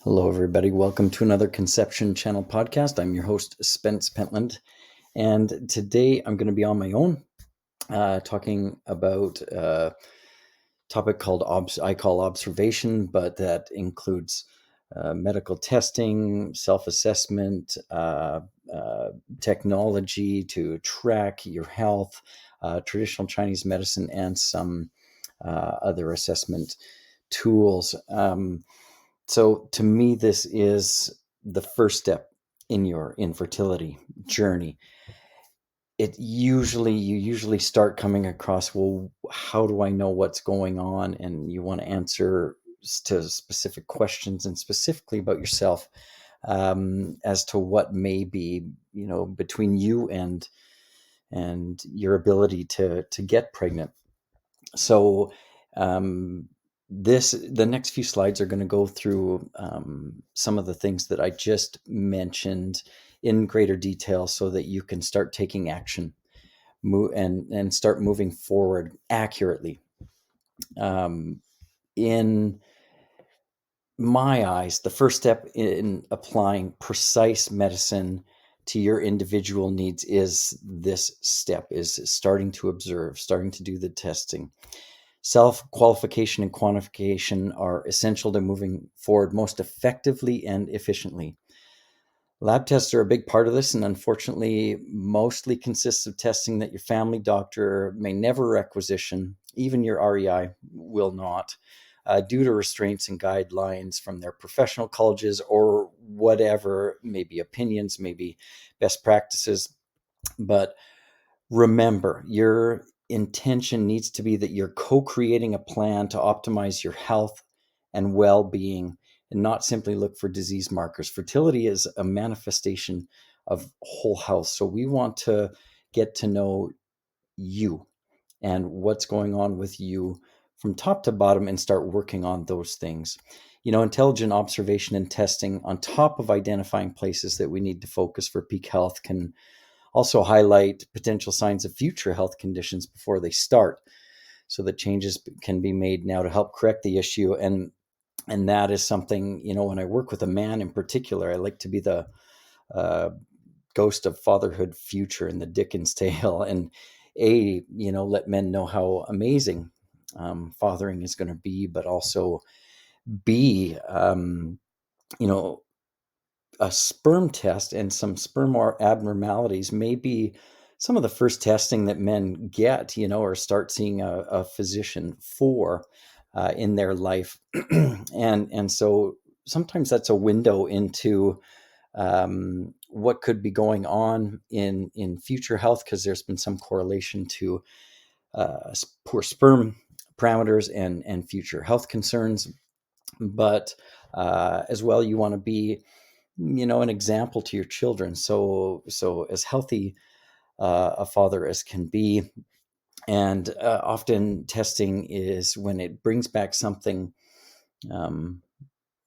Hello, everybody. Welcome to another Conception Channel podcast. I'm your host, Spence Pentland, and today I'm going to be on my own, talking about a topic called I call observation, but that includes medical testing, self-assessment, technology to track your health, traditional Chinese medicine, and some other assessment tools. So to me, this is the first step in your infertility journey. You usually start coming across, well, how do I know what's going on? And you want to answer to specific questions and specifically about yourself, as to what may be, between you and your ability to get pregnant. So um, the next few slides are going to go through some of the things that I just mentioned in greater detail, so that you can start taking action, and start moving forward accurately. In my eyes, the first step in applying precise medicine to your individual needs is this step: is starting to observe, starting to do the testing. Self-qualification and quantification are essential to moving forward most effectively and efficiently. Lab tests are a big part of this, and unfortunately, mostly consists of testing that your family doctor may never requisition, even your REI will not, due to restraints and guidelines from their professional colleges or whatever, maybe opinions, maybe best practices. But remember, your intention needs to be that you're co-creating a plan to optimize your health and well-being, and not simply look for disease markers. Fertility is a manifestation of whole health. So we want to get to know you and what's going on with you from top to bottom and start working on those things. Intelligent observation and testing, on top of identifying places that we need to focus for peak health, can also highlight potential signs of future health conditions before they start, so that changes can be made now to help correct the issue. And that is something, when I work with a man in particular, I like to be the uh, ghost of fatherhood future in the Dickens tale, and let men know how amazing fathering is going to be, but also b you know a sperm test and some sperm abnormalities may be some of the first testing that men get, or start seeing a physician for in their life. And so sometimes that's a window into what could be going on in future health, because there's been some correlation to poor sperm parameters and future health concerns. But as well, you want to be, an example to your children. So as healthy a father as can be. And often testing is when it brings back something, um,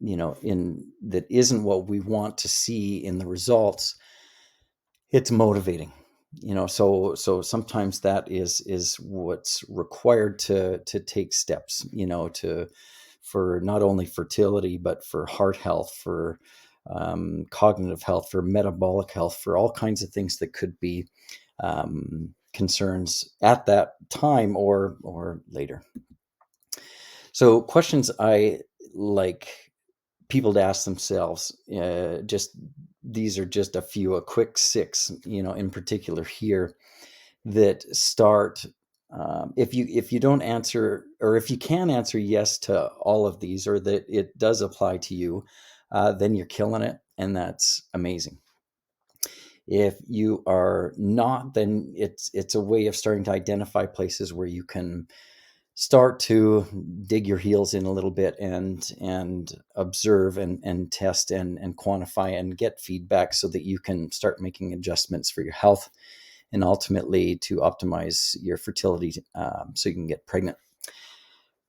in that isn't what we want to see in the results. It's motivating, so sometimes that is what's required to take steps, to for not only fertility, but for heart health, for cognitive health, for metabolic health, for all kinds of things that could be concerns at that time or later. So questions I like people to ask themselves, just these are just a quick six, in particular here, that start, if you don't answer, or if you can answer yes to all of these, or that it does apply to you, then you're killing it, and that's amazing. If you are not, then it's a way of starting to identify places where you can start to dig your heels in a little bit, and observe and test and quantify and get feedback, so that you can start making adjustments for your health, and ultimately to optimize your fertility, so you can get pregnant.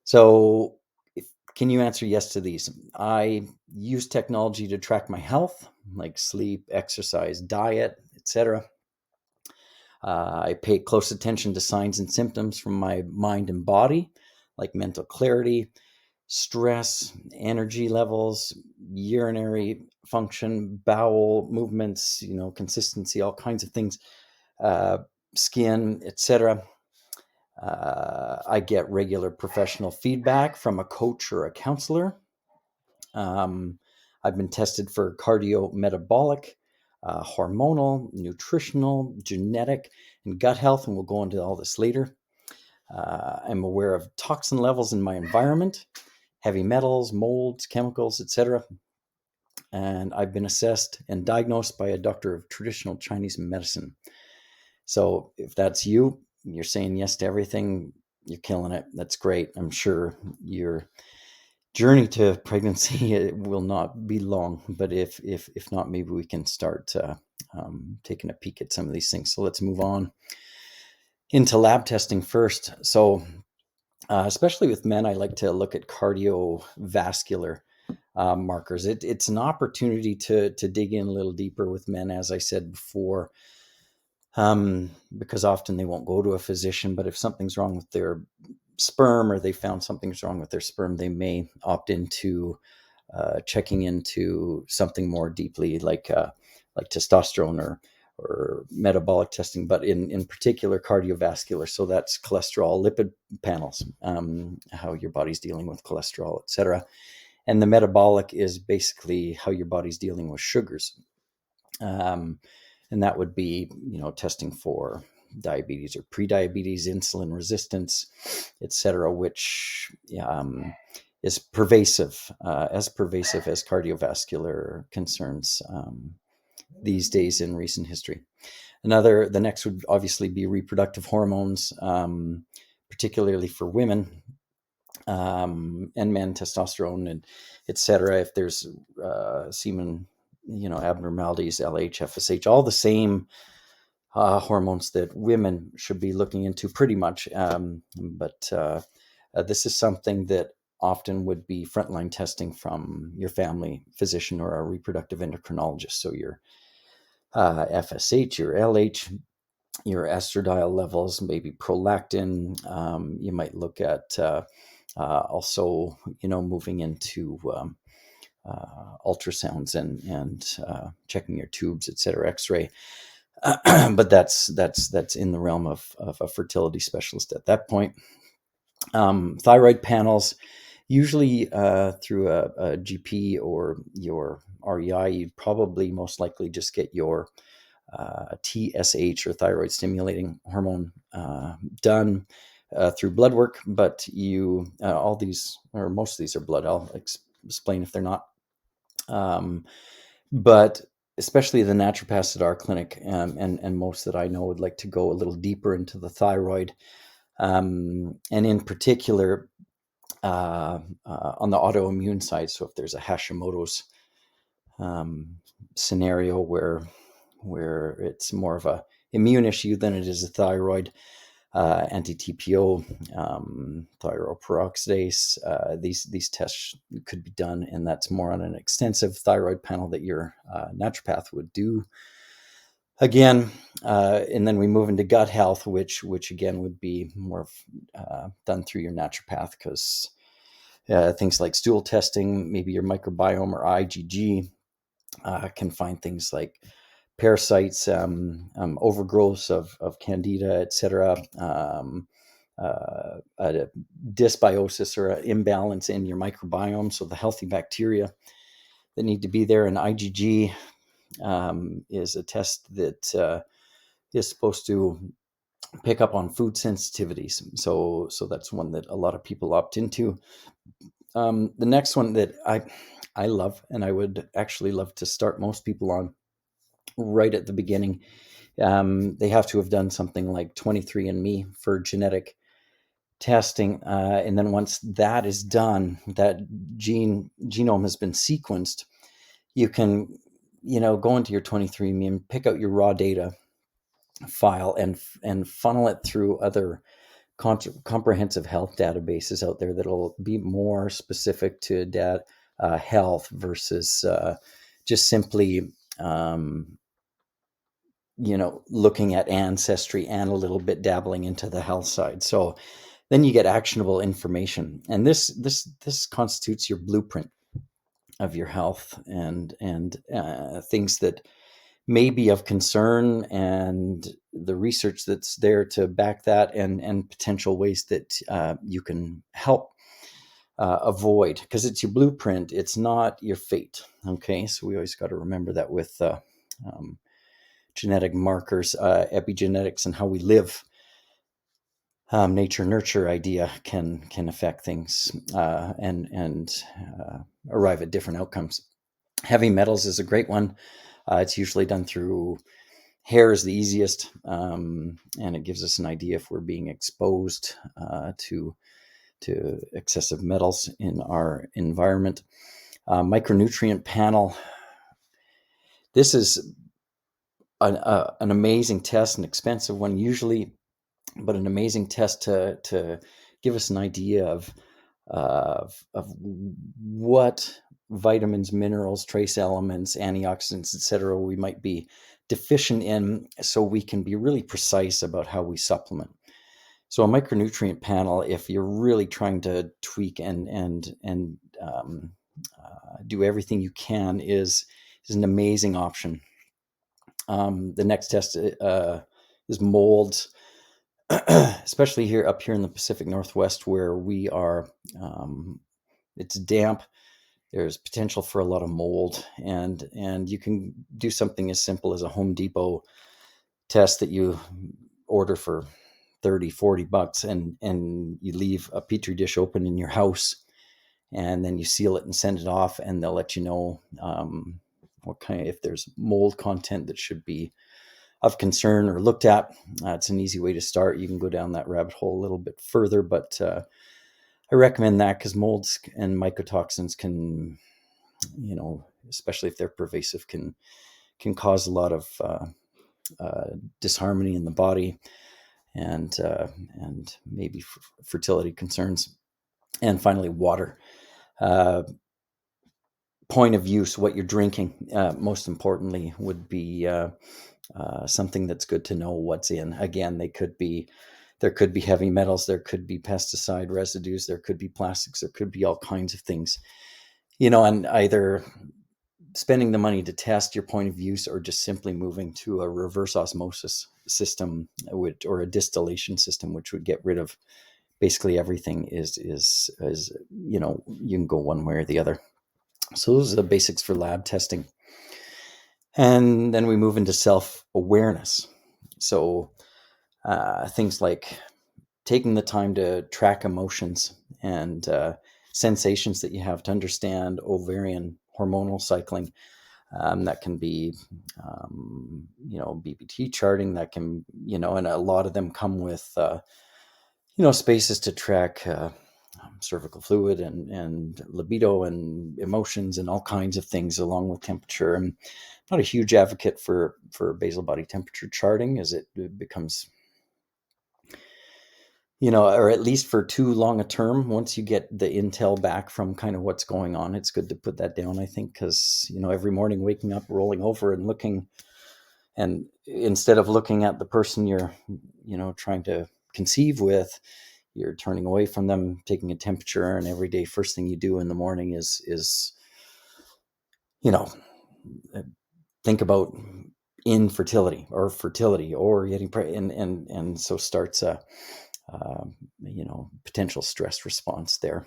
So can you answer yes to these? I use technology to track my health, like sleep, exercise, diet, etc. I pay close attention to signs and symptoms from my mind and body, like mental clarity, stress, energy levels, urinary function, bowel movements, consistency, all kinds of things, uh, skin, etc. I get regular professional feedback from a coach or a counselor. I've been tested for cardiometabolic, hormonal, nutritional, genetic, and gut health, and we'll go into all this later. I'm aware of toxin levels in my environment, heavy metals, molds, chemicals, etc. And I've been assessed and diagnosed by a doctor of traditional Chinese medicine. So if that's you, you're saying yes to everything, you're killing it. That's great. I'm sure your journey to pregnancy it will not be long, but if not, maybe we can start taking a peek at some of these things. So let's move on into lab testing first. So especially with men, I like to look at cardiovascular markers. It's an opportunity to dig in a little deeper with men, as I said before, because often they won't go to a physician, but if something's wrong with their sperm, or they found something's wrong with their sperm, they may opt into checking into something more deeply, like testosterone or metabolic testing, but in particular cardiovascular. So that's cholesterol, lipid panels, how your body's dealing with cholesterol, etc. And the metabolic is basically how your body's dealing with sugars. And that would be, testing for diabetes or prediabetes, insulin resistance, etc., which is pervasive, as pervasive as cardiovascular concerns these days in recent history. The next would obviously be reproductive hormones, particularly for women, and men, testosterone, and etc. If there's semen, abnormalities, LH, FSH, all the same hormones that women should be looking into pretty much. But this is something that often would be frontline testing from your family physician or a reproductive endocrinologist. So your FSH, your LH, your estradiol levels, maybe prolactin. You might look at also, moving into ultrasounds and checking your tubes, etc., X-ray. But that's in the realm of a fertility specialist at that point. Thyroid panels, usually through a GP or your REI, you'd probably most likely just get your TSH or thyroid stimulating hormone done through blood work. But all these, or most of these, are blood. I'll explain if they're not. But especially the naturopaths at our clinic, and most that I know, would like to go a little deeper into the thyroid, and in particular on the autoimmune side. So if there's a Hashimoto's scenario where it's more of a immune issue than it is a thyroid, anti-TPO, thyroperoxidase, these tests could be done, and that's more on an extensive thyroid panel that your naturopath would do. Again, and then we move into gut health, which again would be more done through your naturopath, because things like stool testing, maybe your microbiome or IgG, can find things like parasites, overgrowths of candida, etc., a dysbiosis or an imbalance in your microbiome, so the healthy bacteria that need to be there. And IgG is a test that is supposed to pick up on food sensitivities. So that's one that a lot of people opt into. The next one that I love, and I would actually love to start most people on right at the beginning, they have to have done something like 23andMe for genetic testing. And then once that is done, that genome has been sequenced, you can, go into your 23andMe and pick out your raw data file and funnel it through other comprehensive health databases out there that'll be more specific to health versus just simply looking at ancestry and a little bit dabbling into the health side. So then you get actionable information, and this constitutes your blueprint. of your health, and things that may be of concern, and the research that's there to back that, and potential ways that you can help avoid, because it's your blueprint, it's not your fate. Okay, so we always got to remember that with um, genetic markers, epigenetics, and how we live. Nature nurture idea can affect things, and arrive at different outcomes. Heavy metals is a great one. It's usually done through hair, is the easiest, and it gives us an idea if we're being exposed to excessive metals in our environment. Micronutrient panel. This is an amazing test, an expensive one usually, but an amazing test to give us an idea of what vitamins, minerals, trace elements, antioxidants, etc., we might be deficient in, so we can be really precise about how we supplement. So a micronutrient panel, if you're really trying to tweak and do everything you can, is an amazing option. The next test is molds, especially here up here in the Pacific Northwest, where we are. It's damp. There's potential for a lot of mold, and you can do something as simple as a Home Depot test that you order for 30-40 bucks, and you leave a petri dish open in your house, and then you seal it and send it off, and they'll let you know what kind, if there's mold content that should be of concern or looked at. It's an easy way to start. You can go down that rabbit hole a little bit further, but I recommend that because molds and mycotoxins can, especially if they're pervasive, can cause a lot of disharmony in the body, and maybe fertility concerns. And finally, water. Point of use, what you're drinking, most importantly, would be something that's good to know what's in. Again, there could be heavy metals, there could be pesticide residues, there could be plastics, there could be all kinds of things, and either spending the money to test your point of use, or just simply moving to a reverse osmosis system, or a distillation system, which would get rid of basically everything, is you can go one way or the other. So those are the basics for lab testing. And then we move into self-awareness. So things like taking the time to track emotions and sensations that you have, to understand ovarian hormonal cycling. That can be, BPT charting. That can, and a lot of them come with, spaces to track cervical fluid and libido and emotions and all kinds of things, along with temperature. I'm not a huge advocate for basal body temperature charting, as it becomes, or at least for too long a term. Once you get the intel back from kind of what's going on, it's good to put that down, I think, because, every morning waking up, rolling over and looking, and instead of looking at the person you're, trying to conceive with, you're turning away from them, taking a temperature, and every day, first thing you do in the morning is think about infertility or fertility or getting pregnant, and so starts a potential stress response there.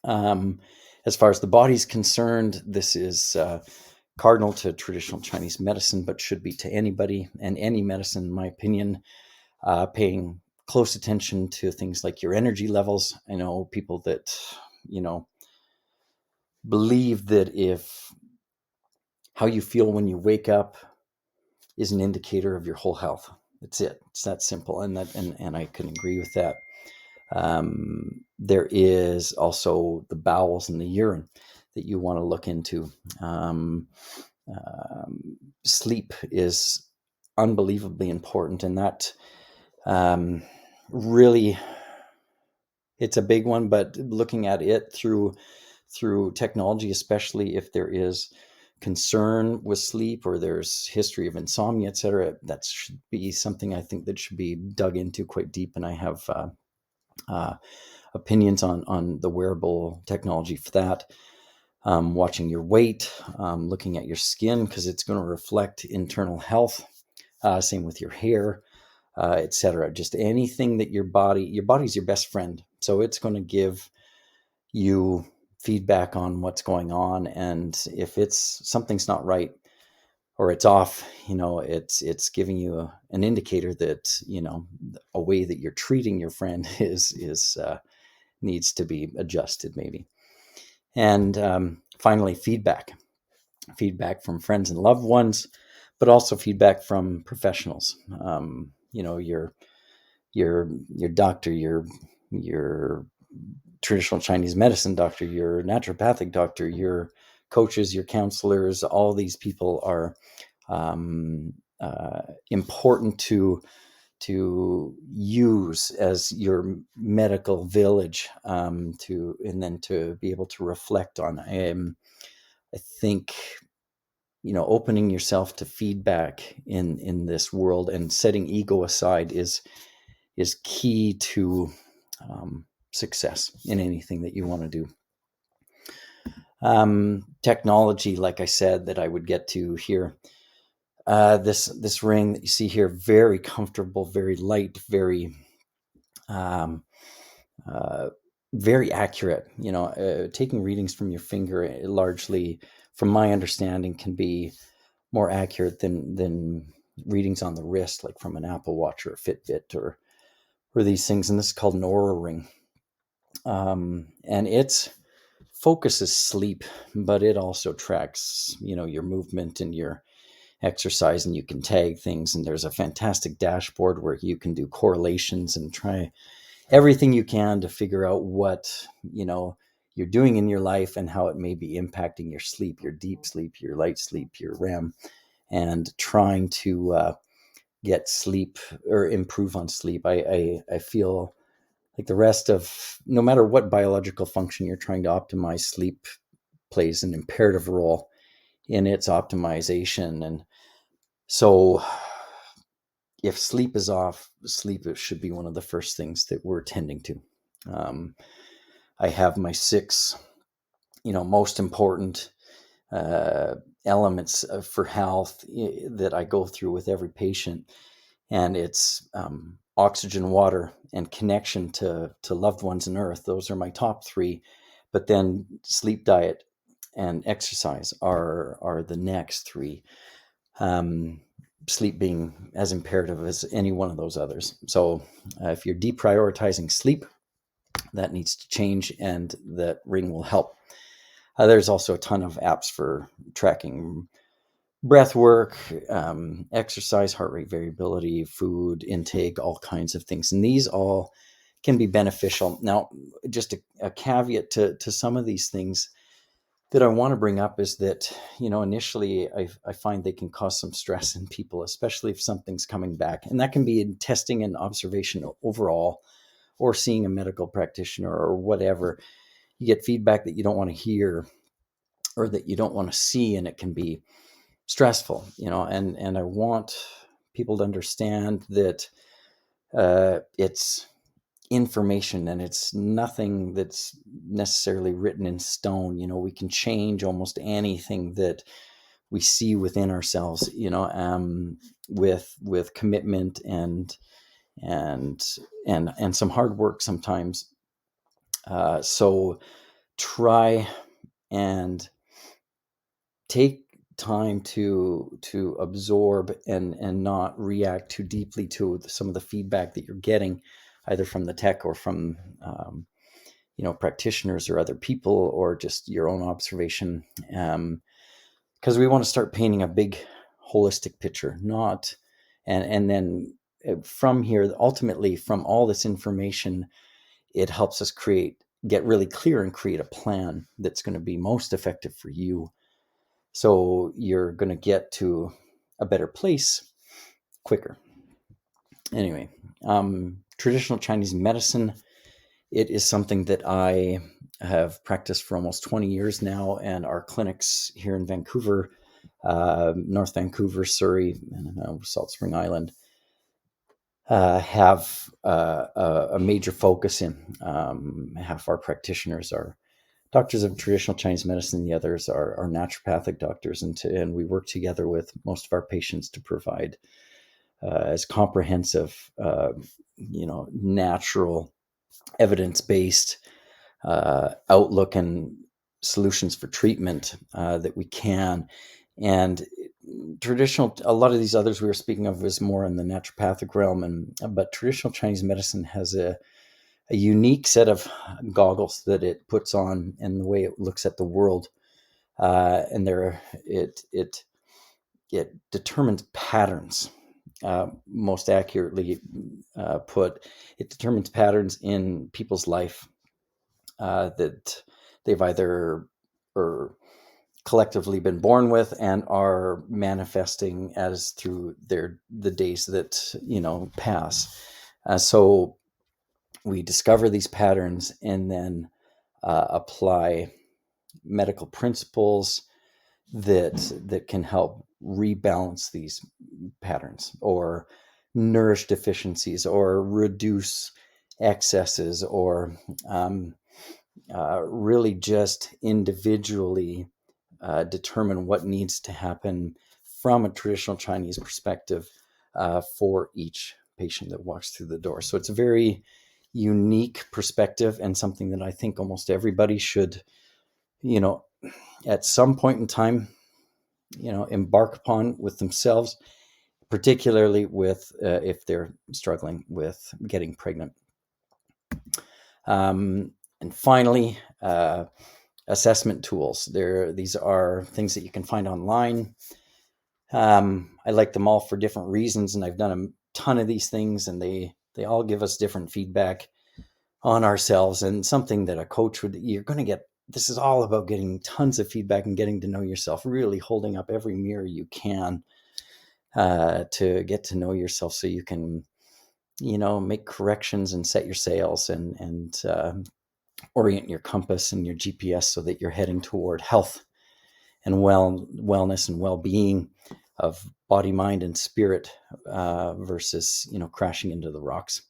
As far as the body's concerned, this is cardinal to traditional Chinese medicine, but should be to anybody and any medicine, in my opinion. Paying close attention to things like your energy levels. I know people that, believe that if how you feel when you wake up is an indicator of your whole health. That's it. It's that simple. And I can agree with that. There is also the bowels and the urine that you want to look into. Sleep is unbelievably important, and that really, it's a big one, but looking at it through technology, especially if there is concern with sleep or there's history of insomnia, etc., that should be something I think that should be dug into quite deep. And I have opinions on the wearable technology for that. watching your weight, looking at your skin because it's going to reflect internal health. Same with your hair, etc. Just anything that your body's your best friend. So it's going to give you feedback on what's going on. And if something's not right or it's off, it's giving you an indicator that, a way that you're treating your friend is needs to be adjusted maybe. And finally, feedback from friends and loved ones, but also feedback from professionals. Your doctor, your traditional Chinese medicine doctor, your naturopathic doctor, your coaches, your counselors. All these people are important to use as your medical village, and then to be able to reflect on. I think opening yourself to feedback in this world and setting ego aside is key to success in anything that you want to do. Technology, like I said, that I would get to here. This ring that you see here, very comfortable, very light, very very accurate. Taking readings from your finger, largely, from my understanding, can be more accurate than readings on the wrist, like from an Apple Watch or a Fitbit or these things. And this is called an Oura Ring. And it focuses sleep, but it also tracks, your movement and your exercise, and you can tag things. And there's a fantastic dashboard where you can do correlations and try everything you can to figure out what, you're doing in your life and how it may be impacting your sleep, your deep sleep, your light sleep, your REM, and trying to get sleep or improve on sleep. I feel like the rest of, no matter what biological function you're trying to optimize, sleep plays an imperative role in its optimization. And so if sleep is off, sleep should be one of the first things that we're tending to. I have my 6, most important elements for health that I go through with every patient. And it's oxygen, water, and connection to loved ones and earth. Those are my top 3. But then sleep, diet, and exercise are the next 3. Sleep being as imperative as any one of those others. So if you're deprioritizing sleep, that needs to change, and that ring will help. There's also a ton of apps for tracking breath work, exercise, heart rate variability, food intake, all kinds of things. And these all can be beneficial. Now, just a caveat to some of these things that I want to bring up is that, initially I find they can cause some stress in people, especially if something's coming back. And that can be in testing and observation overall, or seeing a medical practitioner or whatever. You get feedback that you don't want to hear or that you don't want to see, and it can be stressful, and I want people to understand that it's information and it's nothing that's necessarily written in stone. We can change almost anything that we see within ourselves, with commitment and some hard work sometimes. So try and take time to absorb and not react too deeply to some of the feedback that you're getting, either from the tech or from practitioners or other people, or just your own observation, because we want to start painting a big holistic picture, not and then from here, ultimately, from all this information, it helps us get really clear and create a plan that's going to be most effective for you. So you're going to get to a better place quicker. Anyway, traditional Chinese medicine, it is something that I have practiced for almost 20 years now, and our clinics here in Vancouver, North Vancouver, Surrey, and Salt Spring Island, have a major focus in. Half our practitioners are doctors of traditional Chinese medicine. The others are naturopathic doctors, and we work together with most of our patients to provide as comprehensive, natural, evidence-based outlook and solutions for treatment that we can. And a lot of these others we were speaking of was more in the naturopathic realm, but traditional Chinese medicine has a unique set of goggles that it puts on, and the way it looks at the world, and it determines patterns. Most accurately put, it determines patterns in people's life that they've either or collectively been born with and are manifesting as through the days that pass. So we discover these patterns and then apply medical principles that can help rebalance these patterns, or nourish deficiencies, or reduce excesses, or really just individually determine what needs to happen from a traditional Chinese perspective for each patient that walks through the door. So it's a very unique perspective, and something that I think almost everybody should, at some point in time, embark upon with themselves, particularly with if they're struggling with getting pregnant. And finally, assessment tools. These are things that you can find online. I like them all for different reasons, and I've done a ton of these things, and they all give us different feedback on ourselves. And something that a coach you're going to get. This is all about getting tons of feedback and getting to know yourself, really holding up every mirror you can to get to know yourself, so you can, make corrections and set your sails and orient your compass and your GPS so that you're heading toward health and wellness and well-being of body, mind, and spirit versus, crashing into the rocks.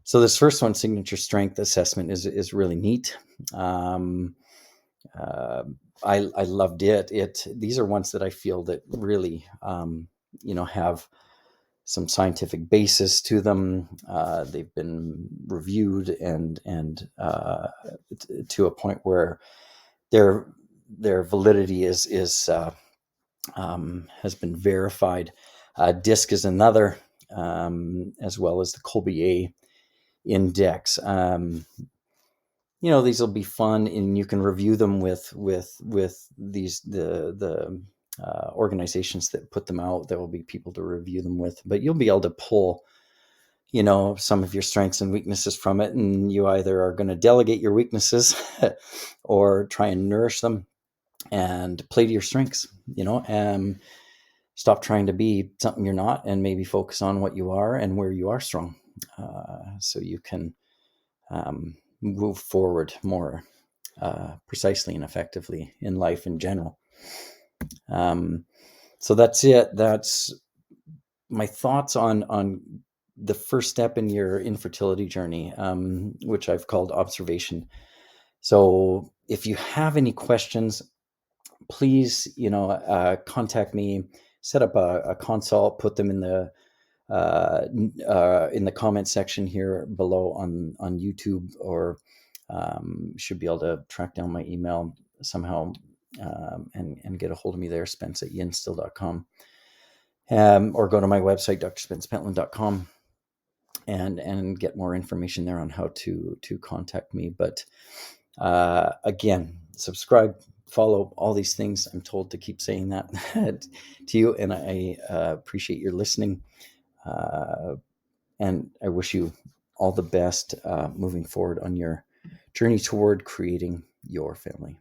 So this first one, signature strength assessment, is really neat. I loved it. These are ones that I feel that really, have some scientific basis to them. They've been reviewed and to a point where their validity has been verified. DISC is another, as well as the Colby-A index. These will be fun, and you can review them with these the organizations that put them out. There will be people to review them with, but you'll be able to pull some of your strengths and weaknesses from it, and you either are going to delegate your weaknesses or try and nourish them and play to your strengths, and stop trying to be something you're not, and maybe focus on what you are and where you are strong, so you can move forward more precisely and effectively in life in general. So that's it. That's my thoughts on the first step in your infertility journey, which I've called observation. So if you have any questions, please, contact me, set up a consult, put them in the comment section here below on YouTube, or should be able to track down my email somehow, and get a hold of me there, spence@yinstill.com, or go to my website, drspencepentland.com, and get more information there on how to contact me. But again, subscribe, follow, all these things. I'm told to keep saying that to you, and I appreciate your listening. And I wish you all the best moving forward on your journey toward creating your family.